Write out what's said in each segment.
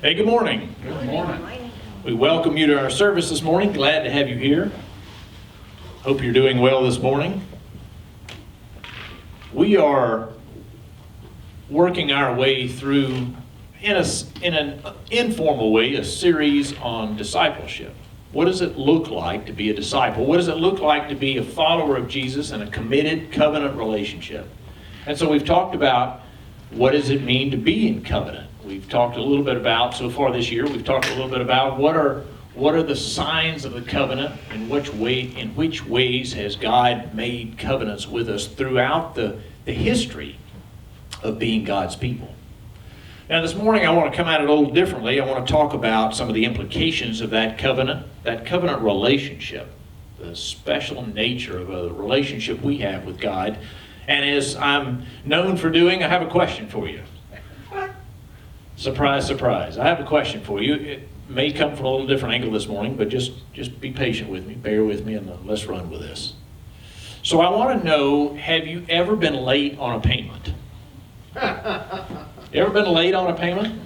Hey, good morning. Good morning. We welcome you to our service this morning. Glad to have you here. Hope you're doing well this morning. We are working our way through, in an informal way, a series on discipleship. What does it look like to be a disciple? What does it look like to be a follower of Jesus in a committed covenant relationship? And so we've talked about what does it mean to be in covenant. We've talked a little bit about, so far this year, we've talked a little bit about what are the signs of the covenant, and in which ways has God made covenants with us throughout the history of being God's people. Now this morning I want to come at it a little differently. I want to talk about some of the implications of that covenant relationship, the special nature of a relationship we have with God. And as I'm known for doing, I have a question for you. Surprise, surprise. I have a question for you. It may come from a little different angle this morning, but just be patient with me, bear with me, and let's run with this. So I want to know, have you ever been late on a payment? You ever been late on a payment?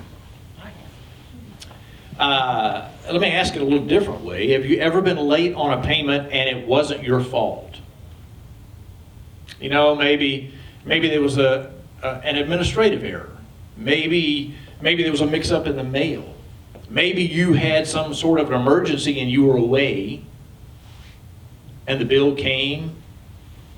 Let me ask it a little different way. Have you ever been late on a payment and it wasn't your fault? You know, maybe there was an administrative error. Maybe there was a mix-up in the mail. Maybe you had some sort of an emergency and you were away, and the bill came,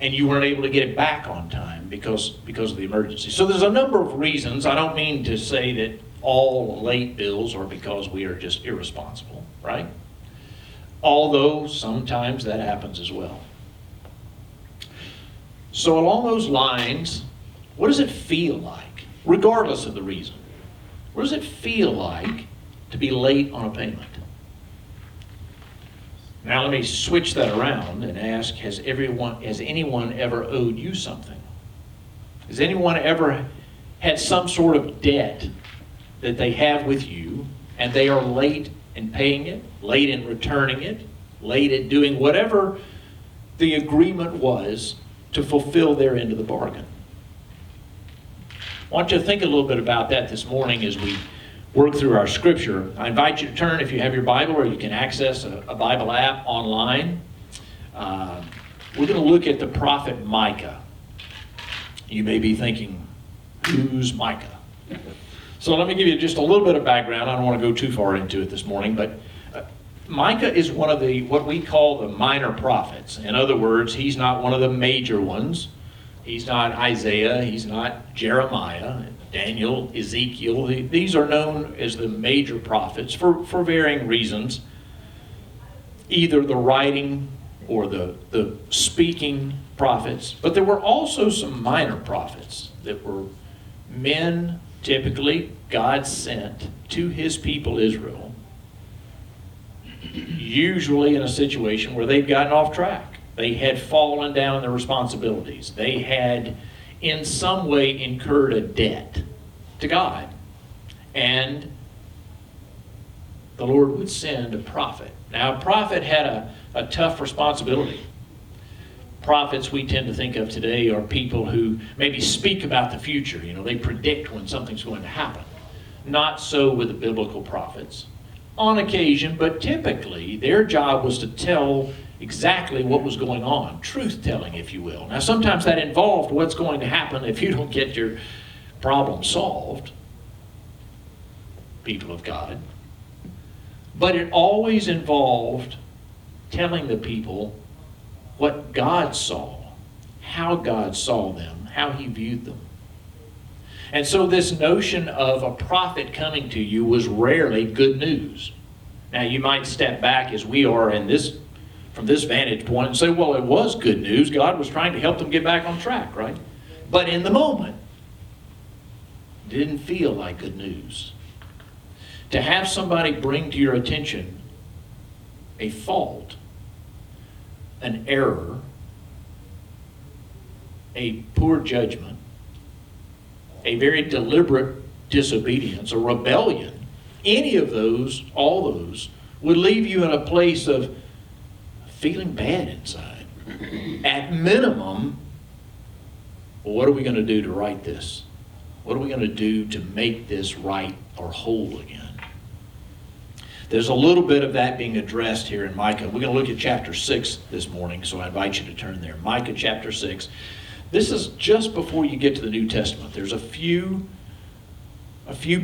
and you weren't able to get it back on time because of the emergency. So there's a number of reasons. I don't mean to say that all late bills are because we are just irresponsible, right? Although sometimes that happens as well. So along those lines, what does it feel like, regardless of the reason? What does it feel like to be late on a payment? Now let me switch that around and ask, has anyone ever owed you something? Has anyone ever had some sort of debt that they have with you and they are late in paying it, late in returning it, late in doing whatever the agreement was to fulfill their end of the bargain? I want you to think a little bit about that this morning as we work through our scripture. I invite you to turn, if you have your Bible, or you can access a Bible app online. We're going to look at the prophet Micah. You may be thinking, who's Micah? So let me give you just a little bit of background. I don't want to go too far into it this morning, but Micah is one of what we call the minor prophets. In other words, he's not one of the major ones. He's not Isaiah, he's not Jeremiah, Daniel, Ezekiel. These are known as the major prophets for varying reasons. Either the writing or the speaking prophets. But there were also some minor prophets that were men, typically God sent to his people Israel, usually in a situation where they'd gotten off track. They had fallen down their responsibilities. They had in some way incurred a debt to God. And the Lord would send a prophet. Now, a prophet had a tough responsibility. Prophets we tend to think of today are people who maybe speak about the future. You know, they predict when something's going to happen. Not so with the biblical prophets. On occasion, but typically, their job was to tell exactly what was going on. Truth-telling, if you will. Now, sometimes that involved what's going to happen if you don't get your problem solved, people of God. But it always involved telling the people what God saw, how God saw them, how he viewed them. And so this notion of a prophet coming to you was rarely good news. Now you might step back as we are from this vantage point and say, well, it was good news. God was trying to help them get back on track, right? But in the moment, it didn't feel like good news. To have somebody bring to your attention a fault, an error, a poor judgment, a very deliberate disobedience, a rebellion, any of those, all those, would leave you in a place of feeling bad inside. At minimum, well, what are we going to do to right this? What are we going to do to make this right or whole again? There's a little bit of that being addressed here in Micah. We're going to look at chapter 6 this morning, so I invite you to turn there. Micah chapter 6. This is just before you get to the New Testament. There's a few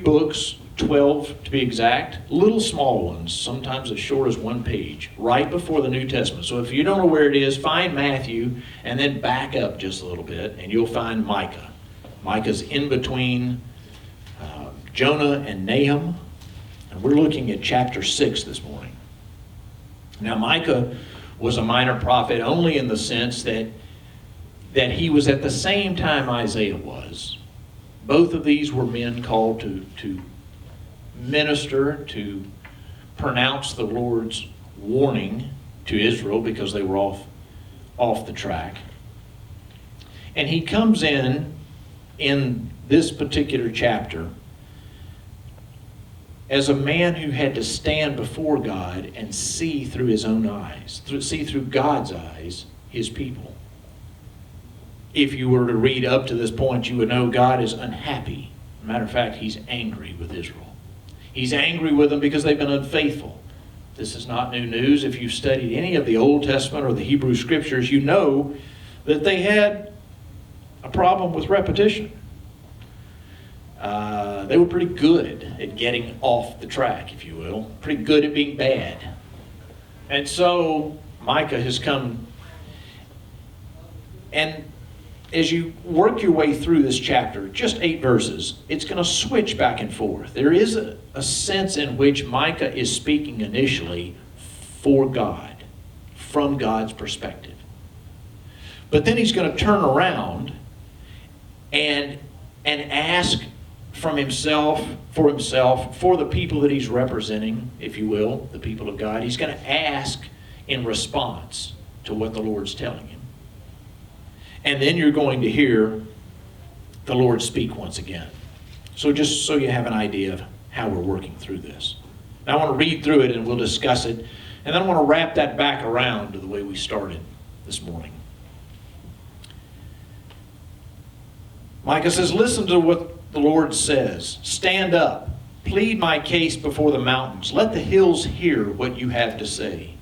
books, 12 to be exact, little small ones, sometimes as short as one page, right before the New Testament. So if you don't know where it is, find Matthew and then back up just a little bit and you'll find Micah. Micah's in between Jonah and Nahum, and we're looking at chapter 6 this morning. Now Micah was a minor prophet only in the sense that he was at the same time Isaiah was. Both of these were men called to minister, to pronounce the Lord's warning to Israel because they were off the track. And he comes in this particular chapter as a man who had to stand before God and see through his own eyes, see through God's eyes, his people. If you were to read up to this point, you would know God is unhappy. As a matter of fact, he's angry with Israel. He's angry with them because they've been unfaithful. This is not new news. If you've studied any of the Old Testament or the Hebrew Scriptures, you know that they had a problem with repetition. They were pretty good at getting off the track, if you will. Pretty good at being bad. And so Micah has come, and as you work your way through this chapter, just 8 verses, it's going to switch back and forth. There is a sense in which Micah is speaking initially for God, from God's perspective. But then he's going to turn around and ask from himself, for the people that he's representing, if you will, the people of God. He's going to ask in response to what the Lord's telling him. And then you're going to hear the Lord speak once again. So just so you have an idea of how we're working through this. Now I want to read through it and we'll discuss it. And then I want to wrap that back around to the way we started this morning. Micah says, listen to what the Lord says. Stand up. Plead my case before the mountains. Let the hills hear what you have to say.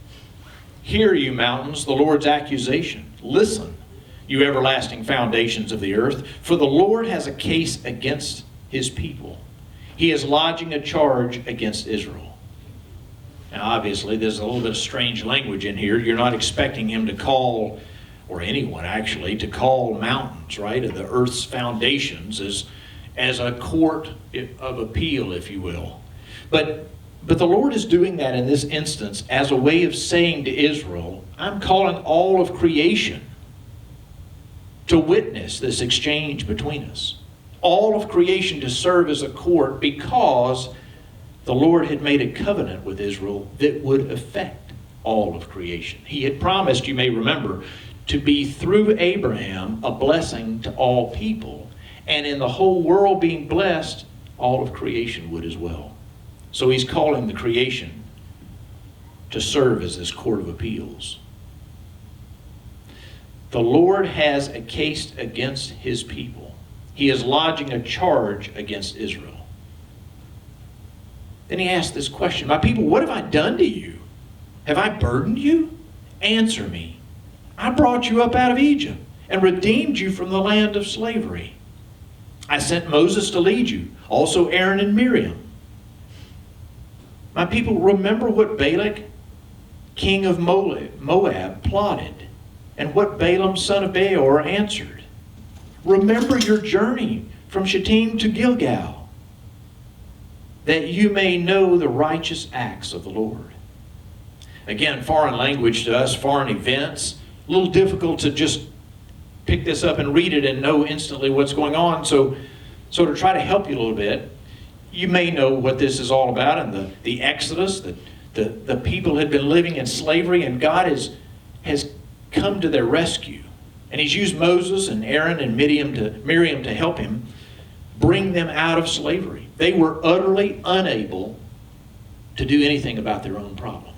Hear, you mountains, the Lord's accusation. Listen, you everlasting foundations of the earth, for the Lord has a case against his people. He is lodging a charge against Israel. Now obviously there's a little bit of strange language in here. You're not expecting him to call, or anyone actually, to call mountains, right, of the earth's foundations as a court of appeal, if you will. But the Lord is doing that in this instance as a way of saying to Israel, I'm calling all of creation to witness this exchange between us. All of creation to serve as a court because the Lord had made a covenant with Israel that would affect all of creation. He had promised, you may remember, to be through Abraham a blessing to all people. And in the whole world being blessed, all of creation would as well. So he's calling the creation to serve as this court of appeals. The Lord has a case against his people. He is lodging a charge against Israel. Then he asks this question, my people, what have I done to you? Have I burdened you? Answer me. I brought you up out of Egypt and redeemed you from the land of slavery. I sent Moses to lead you, also Aaron and Miriam. My people, remember what Balak, king of Moab, plotted, and what Balaam, son of Beor, answered. Remember your journey from Shittim to Gilgal, that you may know the righteous acts of the Lord. Again, foreign language to us, foreign events, a little difficult to just pick this up and read it and know instantly what's going on. So to try to help you a little bit, you may know what this is all about and the Exodus, the people had been living in slavery and God has come to their rescue. And he's used Moses and Aaron and Miriam to help him bring them out of slavery. They were utterly unable to do anything about their own problem.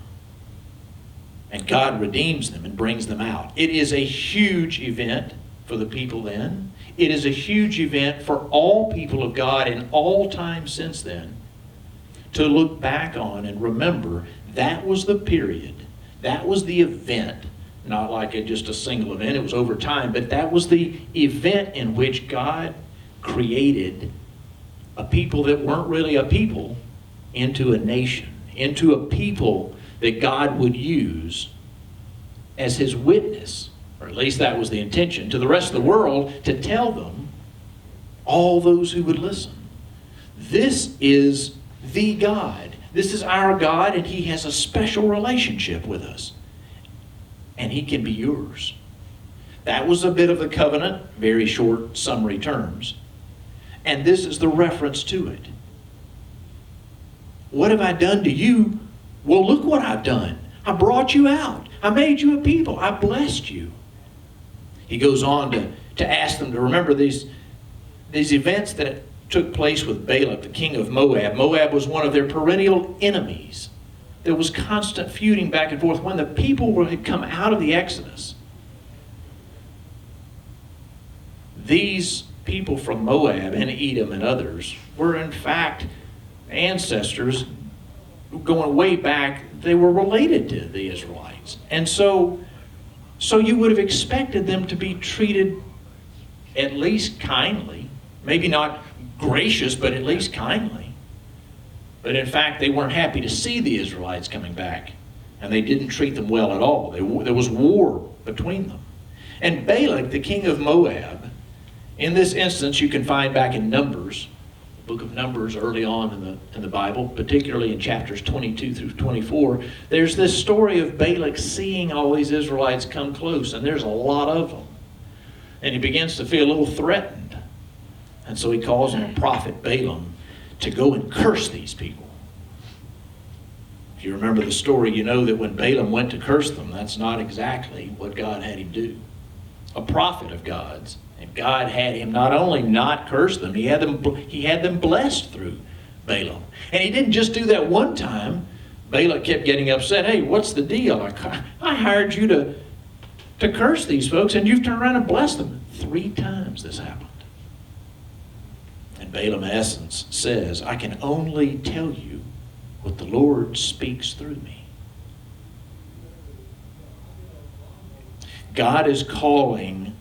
And God redeems them and brings them out. It is a huge event for the people then. It is a huge event for all people of God in all time since then. to look back on and remember that was the period, that was the event, not like just a single event, it was over time, but that was the event in which God created a people that weren't really a people into a nation, into a people that God would use as his witness, or at least that was the intention, to the rest of the world, to tell them, all those who would listen, this is the God. This is our God, and he has a special relationship with us. And he can be yours. That was a bit of the covenant, very short summary terms. And this is the reference to it. What have I done to you? Well, look what I've done. I brought you out. I made you a people. I blessed you. He goes on to ask them to remember these events that took place with Balak, the king of Moab. Moab was one of their perennial enemies. There was constant feuding back and forth. When the people had come out of the Exodus, these people from Moab and Edom and others were in fact ancestors going way back. They were related to the Israelites. And so you would have expected them to be treated at least kindly. Maybe not gracious, but at least kindly. But in fact, they weren't happy to see the Israelites coming back. And they didn't treat them well at all. There was war between them. And Balak, the king of Moab, in this instance you can find back in Numbers, the book of Numbers early on in the Bible, particularly in chapters 22 through 24, there's this story of Balak seeing all these Israelites come close, and there's a lot of them. And he begins to feel a little threatened. And so he calls on the prophet Balaam to go and curse these people. If you remember the story, you know that when Balaam went to curse them, that's not exactly what God had him do. A prophet of God's. And God had him not only not curse them, he had them blessed through Balaam. And he didn't just do that one time. Balak kept getting upset. Hey, what's the deal? I hired you to curse these folks, and you've turned around and blessed them. 3 times this happened. And Balaam, in essence, says, I can only tell you what the Lord speaks through me. God is calling,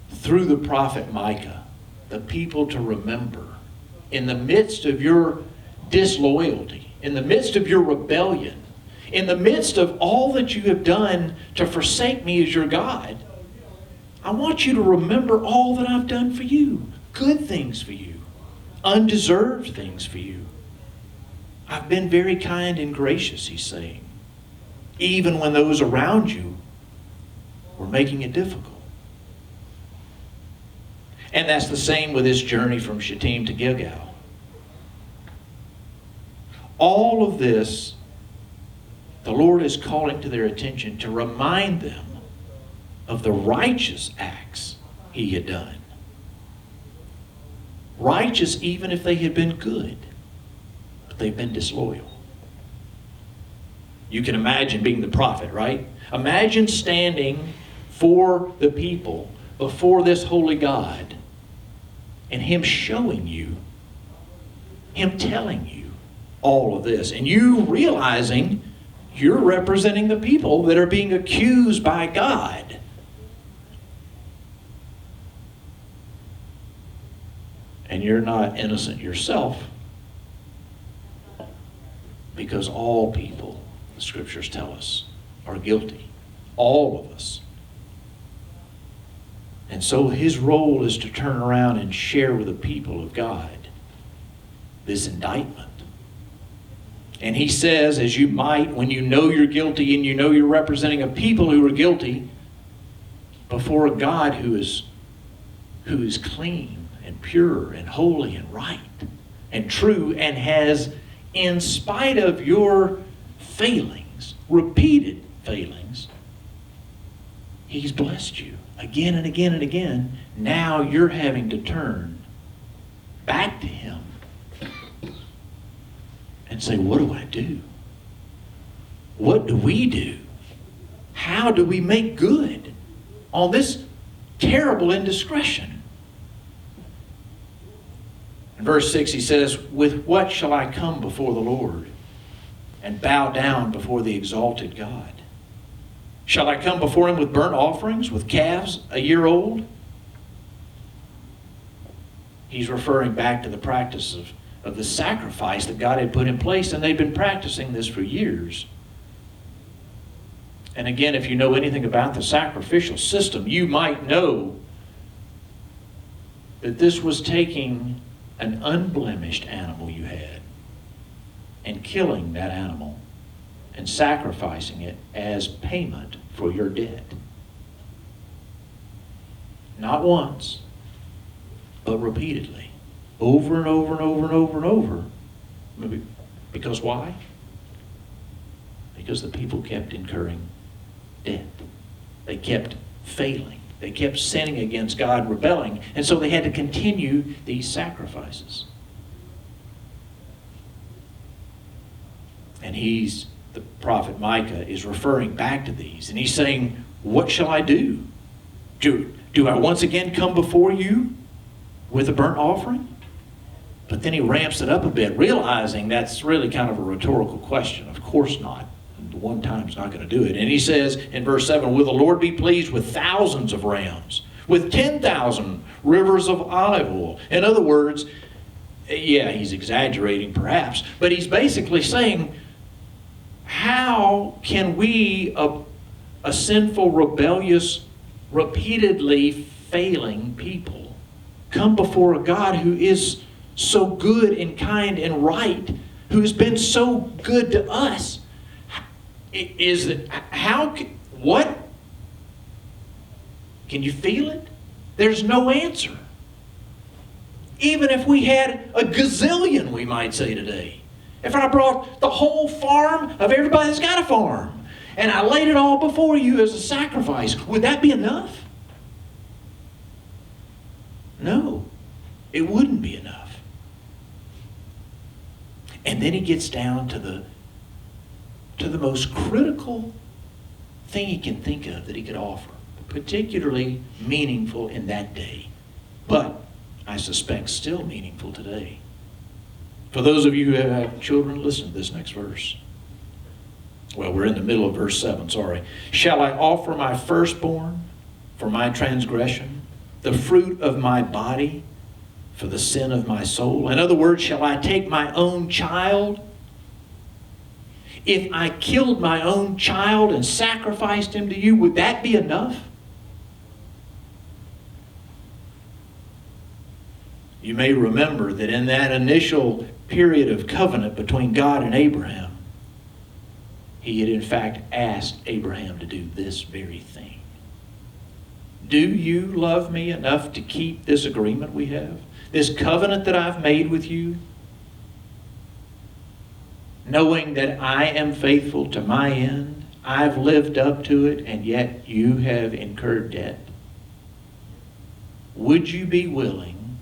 through the prophet Micah, the people to remember, in the midst of your disloyalty, in the midst of your rebellion, in the midst of all that you have done to forsake me as your God, I want you to remember all that I've done for you. Good things for you. Undeserved things for you. I've been very kind and gracious, he's saying. Even when those around you were making it difficult. And that's the same with this journey from Shittim to Gilgal. All of this, the Lord is calling to their attention to remind them of the righteous acts he had done. Righteous even if they had been good, but they've been disloyal. You can imagine being the prophet, right? Imagine standing for the people before this holy God and him showing you, him telling you all of this, and you realizing you're representing the people that are being accused by God. And you're not innocent yourself, because all people, the scriptures tell us, are guilty. All of us. And so his role is to turn around and share with the people of God this indictment. And he says, as you might, when you know you're guilty and you know you're representing a people who are guilty before a God who is clean and pure and holy and right and true, and has, in spite of your failings, repeated failings, he's blessed you again and again and again. Now you're having to turn back to him and say, what do I do? What do we do? How do we make good on this terrible indiscretion? In verse 6 he says, with what shall I come before the Lord and bow down before the exalted God? Shall I come before him with burnt offerings, with calves a year old? He's referring back to the practice of the sacrifice that God had put in place, and they've been practicing this for years. And again, if you know anything about the sacrificial system, you might know that this was taking an unblemished animal you had and killing that animal and sacrificing it as payment for your debt. Not once, but repeatedly. Over and over and over and over and over. Because why? Because the people kept incurring debt. They kept failing. They kept sinning against God, rebelling. And so they had to continue these sacrifices. And the prophet Micah is referring back to these. And he's saying, what shall I do? Do I once again come before you with a burnt offering? But then he ramps it up a bit, realizing that's really kind of a rhetorical question. Of course not. One time's not going to do it. And he says in verse 7, will the Lord be pleased with thousands of rams, with 10,000 rivers of olive oil? In other words, yeah, he's exaggerating perhaps, but he's basically saying, how can we, a sinful, rebellious, repeatedly failing people, come before a God who is so good and kind and right, who has been so good to us? What? Can you feel it? There's no answer. Even if we had a gazillion, we might say today. If I brought the whole farm of everybody that's got a farm, and I laid it all before you as a sacrifice, would that be enough? No, it wouldn't be enough. And then he gets down to the most critical thing he can think of that he could offer, particularly meaningful in that day, but I suspect still meaningful today. For those of you who have children, listen to this next verse. Well, we're in the middle of verse 7, sorry. Shall I offer my firstborn for my transgression, the fruit of my body for the sin of my soul? In other words, shall I take my own child? If I killed my own child and sacrificed him to you, would that be enough? You may remember that in that initial period of covenant between God and Abraham, he had in fact asked Abraham to do this very thing. Do you love me enough to keep this agreement we have? This covenant that I've made with you? Knowing that I am faithful to my end, I've lived up to it, and yet you have incurred debt. Would you be willing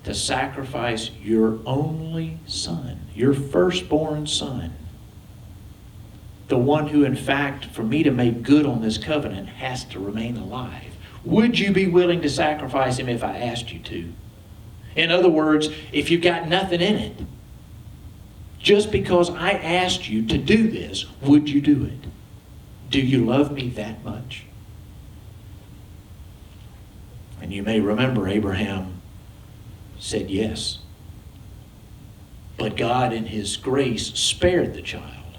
to sacrifice your only son, your firstborn son, the one who, in fact, for me to make good on this covenant, has to remain alive? Would you be willing to sacrifice him if I asked you to? In other words, if you've got nothing in it, just because I asked you to do this, would you do it? Do you love me that much? And you may remember Abraham said yes. But God in his grace spared the child.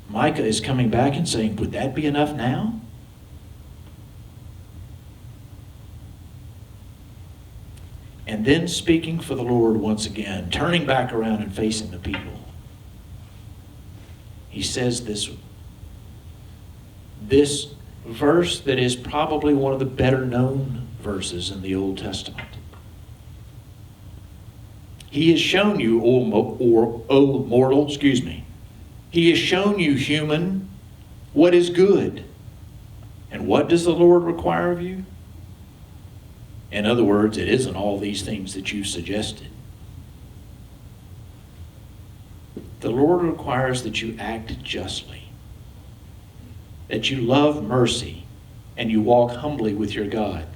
Micah is coming back and saying, would that be enough now? And then speaking for the Lord once again, turning back around and facing the people, he says this verse that is probably one of the better known verses in the Old Testament. He has shown you, O mortal, he has shown you, human, what is good. And what does the Lord require of you? In other words, it isn't all these things that you suggested. The Lord requires that you act justly, that you love mercy, and you walk humbly with your God.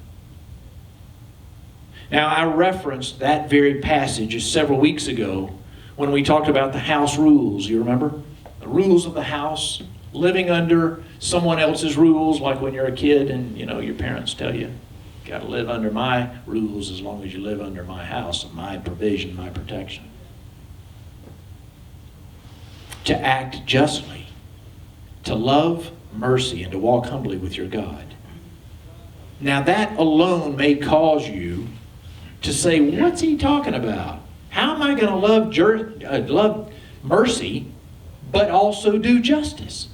Now, I referenced that very passage several weeks ago when we talked about the house rules. You remember? The rules of the house, living under someone else's rules, like when you're a kid and, your parents tell you, got to live under my rules as long as you live under my house and my provision, my protection. To act justly, to love mercy, and to walk humbly with your God. Now that alone may cause you to say, what's he talking about? How am I going to love mercy, but also do justice?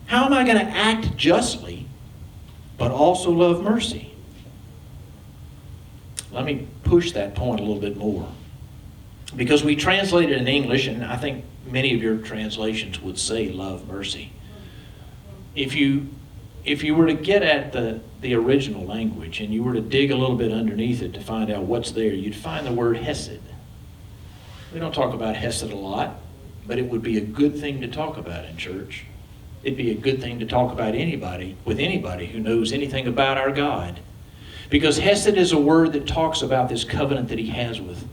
How am I going to act justly, but also love mercy? Let me push that point a little bit more. Because we translate it in English, and I think many of your translations would say love mercy. If you were to get at the original language and you were to dig a little bit underneath it to find out what's there, you'd find the word hesed. We don't talk about hesed a lot, but it would be a good thing to talk about in church. It'd be a good thing to talk about with anybody who knows anything about our God. Because hesed is a word that talks about this covenant that he has with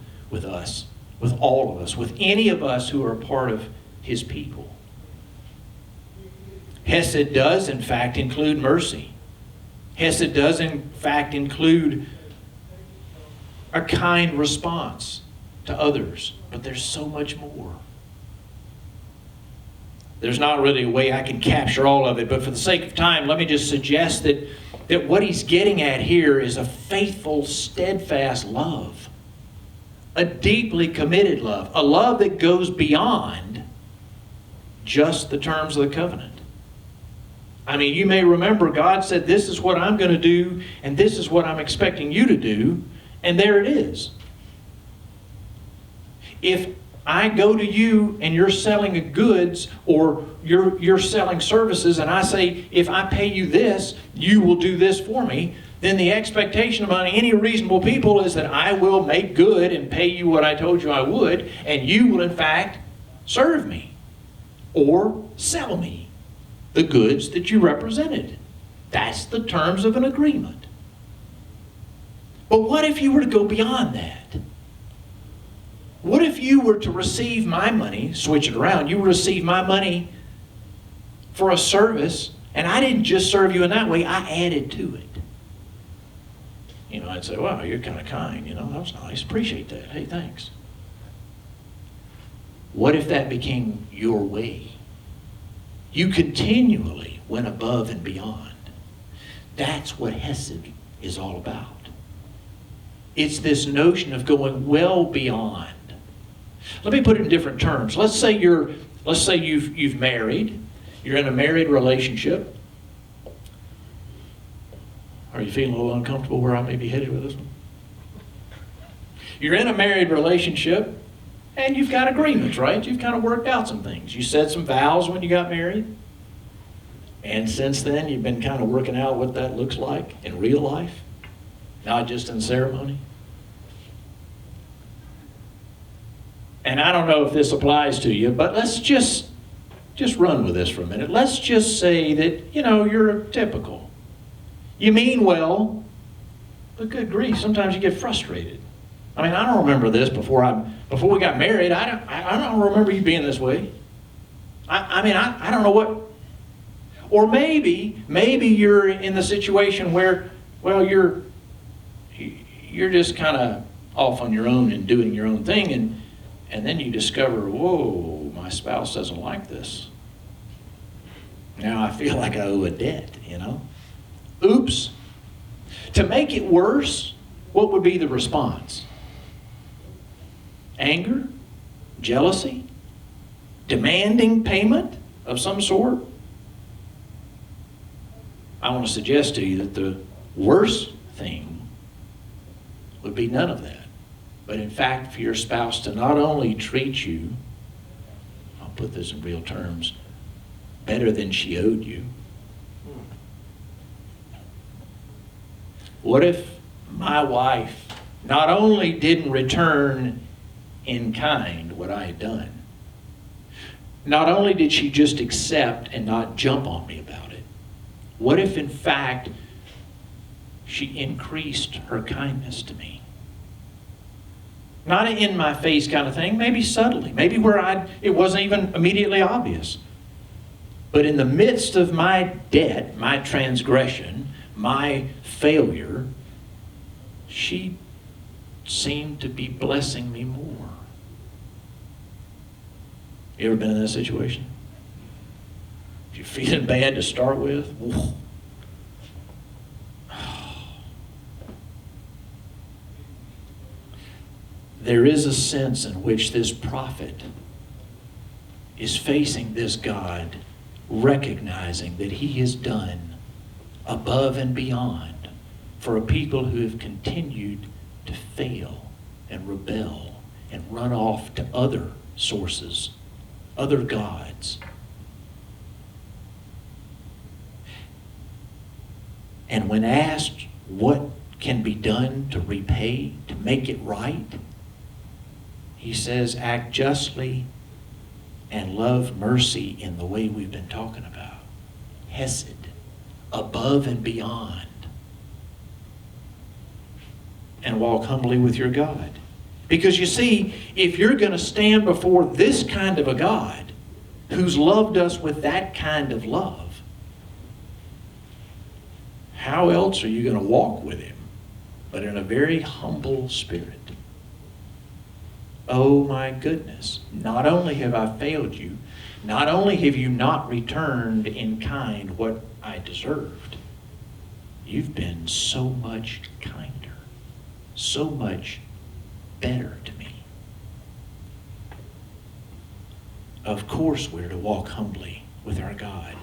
us, with all of us, with any of us who are a part of his people. Hesed does, in fact, include mercy. Hesed does, in fact, include a kind response to others. But there's so much more. There's not really a way I can capture all of it, but for the sake of time, let me just suggest that what he's getting at here is a faithful, steadfast love. A deeply committed love. A love that goes beyond just the terms of the covenant. I mean, you may remember God said, this is what I'm going to do, and this is what I'm expecting you to do, and there it is. If I go to you and you're selling goods or you're selling services, and I say, if I pay you this, you will do this for me, then the expectation among any reasonable people is that I will make good and pay you what I told you I would, and you will in fact serve me or sell me the goods that you represented. That's the terms of an agreement. But what if you were to go beyond that? What if you were to receive my money, switch it around, you receive my money for a service, and I didn't just serve you in that way, I added to it. I'd say, wow, you're kind of kind, that was nice, appreciate that, hey, thanks. What if that became your way? You continually went above and beyond. That's what Hesed is all about. It's this notion of going well beyond. Let me put it in different terms. Let's say you've married. You're in a married relationship. Are you feeling a little uncomfortable where I may be headed with this one? You're in a married relationship, and you've got agreements, right? You've kind of worked out some things. You said some vows when you got married. And since then, you've been kind of working out what that looks like in real life, not just in ceremony. And I don't know if this applies to you, but let's just run with this for a minute. Let's just say that, you're typical. You mean well, but good grief, sometimes you get frustrated. I mean, I don't remember this before we got married. I don't remember you being this way. I don't know what. Or maybe you're in the situation where, well, you're just kind of off on your own and doing your own thing, and then you discover, whoa, my spouse doesn't like this. Now I feel like I owe a debt, Oops. To make it worse, what would be the response? Anger? Jealousy? Demanding payment of some sort? I want to suggest to you that the worst thing would be none of that. But in fact, for your spouse to not only treat you, I'll put this in real terms, better than she owed you. What if my wife not only didn't return in kind what I had done, not only did she just accept and not jump on me about it, what if in fact she increased her kindness to me? Not an in-my-face kind of thing, maybe subtly, maybe where it wasn't even immediately obvious. But in the midst of my debt, my transgression, my failure, she seemed to be blessing me more. You ever been in that situation? If you're feeling bad to start with, whoa. There is a sense in which this prophet is facing this God, recognizing that he has done above and beyond for a people who have continued to fail and rebel and run off to other sources, other gods. And when asked what can be done to repay, to make it right, he says, act justly and love mercy in the way we've been talking about. Hesed, above and beyond. And walk humbly with your God. Because you see, if you're going to stand before this kind of a God who's loved us with that kind of love, how else are you going to walk with him but in a very humble spirit? Oh my goodness, not only have I failed you, not only have you not returned in kind what I deserved, you've been so much kinder, so much better to me. Of course we're to walk humbly with our God.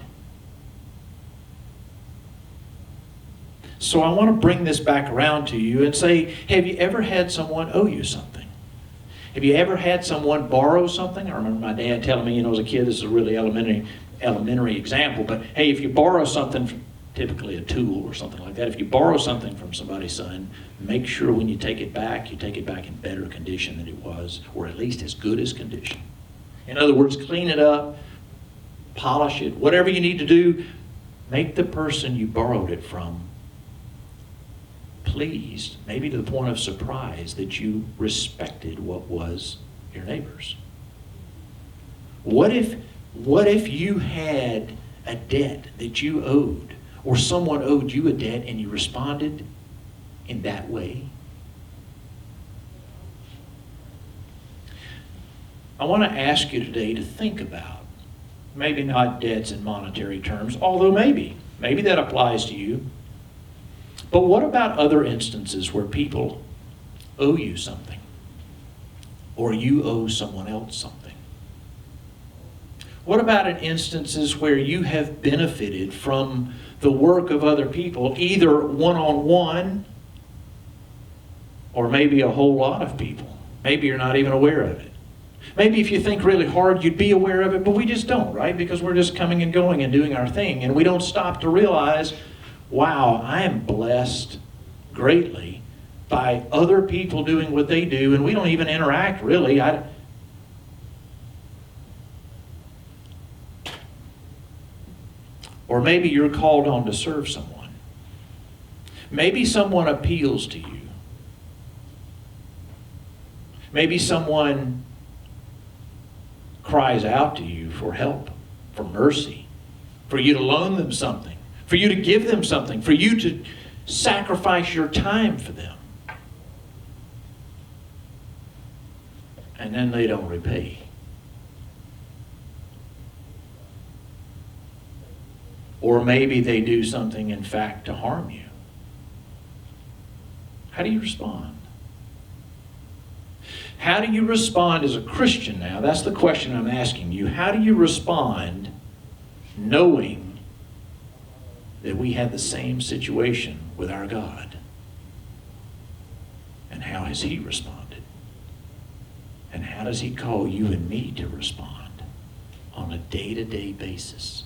So I want to bring this back around to you and say, have you ever had someone owe you something? Have you ever had someone borrow something? I remember my dad telling me, as a kid, this is a really elementary example, but hey, if you borrow something, typically a tool or something like that, if you borrow something from somebody's son, make sure when you take it back in better condition than it was, or at least as good as condition. In other words, clean it up, polish it, whatever you need to do, make the person you borrowed it from pleased, maybe to the point of surprise, that you respected what was your neighbor's. What if you had a debt that you owed, or someone owed you a debt and you responded in that way? I want to ask you today to think about, maybe not debts in monetary terms, although maybe that applies to you. But what about other instances where people owe you something, or you owe someone else something? What about in instances where you have benefited from the work of other people, either one-on-one, or maybe a whole lot of people? Maybe you're not even aware of it. Maybe if you think really hard, you'd be aware of it, but we just don't, right? Because we're just coming and going and doing our thing, and we don't stop to realize, wow, I am blessed greatly by other people doing what they do, and we don't even interact really. Or maybe you're called on to serve someone. Maybe someone appeals to you. Maybe someone cries out to you for help, for mercy, for you to loan them something, for you to give them something, for you to sacrifice your time for them. And then they don't repay. Or maybe they do something, in fact, to harm you. How do you respond? How do you respond as a Christian now? That's the question I'm asking you. How do you respond knowing that we had the same situation with our God? And how has he responded? And how does he call you and me to respond on a day-to-day basis?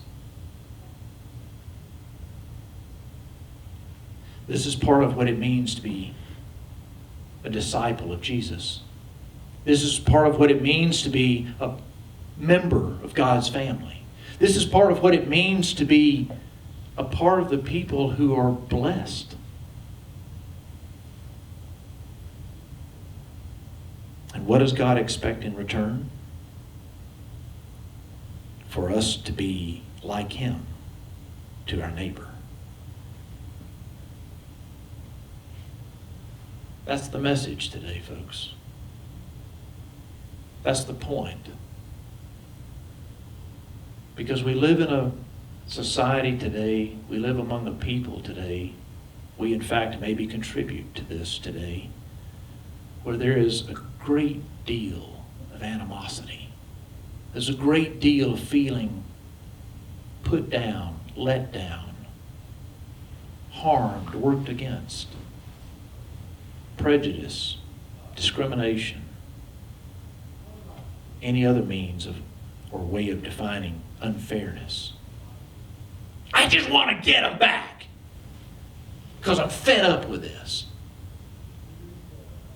This is part of what it means to be a disciple of Jesus. This is part of what it means to be a member of God's family. This is part of what it means to be a part of the people who are blessed. what does God expect in return? For us to be like Him to our neighbor. That's the message today, folks. That's the point. Because we live in a society today, we live among a people today, we in fact maybe contribute to this today, where there is a great deal of animosity. There's a great deal of feeling put down, let down, harmed, worked against, prejudice, discrimination, any other means of or way of defining unfairness. I just want to get them back because I'm fed up with this.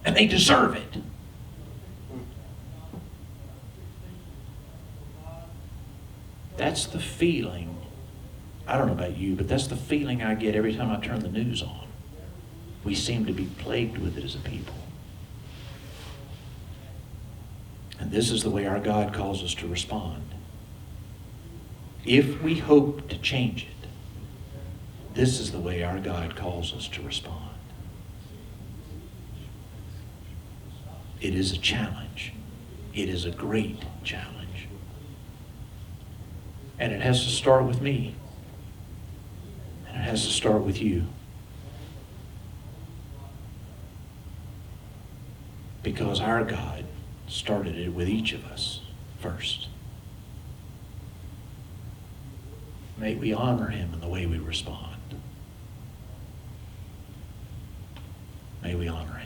And they deserve it. That's the feeling, I don't know about you, but that's the feeling I get every time I turn the news on. We seem to be plagued with it as a people. And this is the way our God calls us to respond. If we hope to change it, this is the way our God calls us to respond. It is a challenge. It is a great challenge. And it has to start with me. And it has to start with you. Because our God started it with each of us first. May we honor Him in the way we respond. May we honor Him.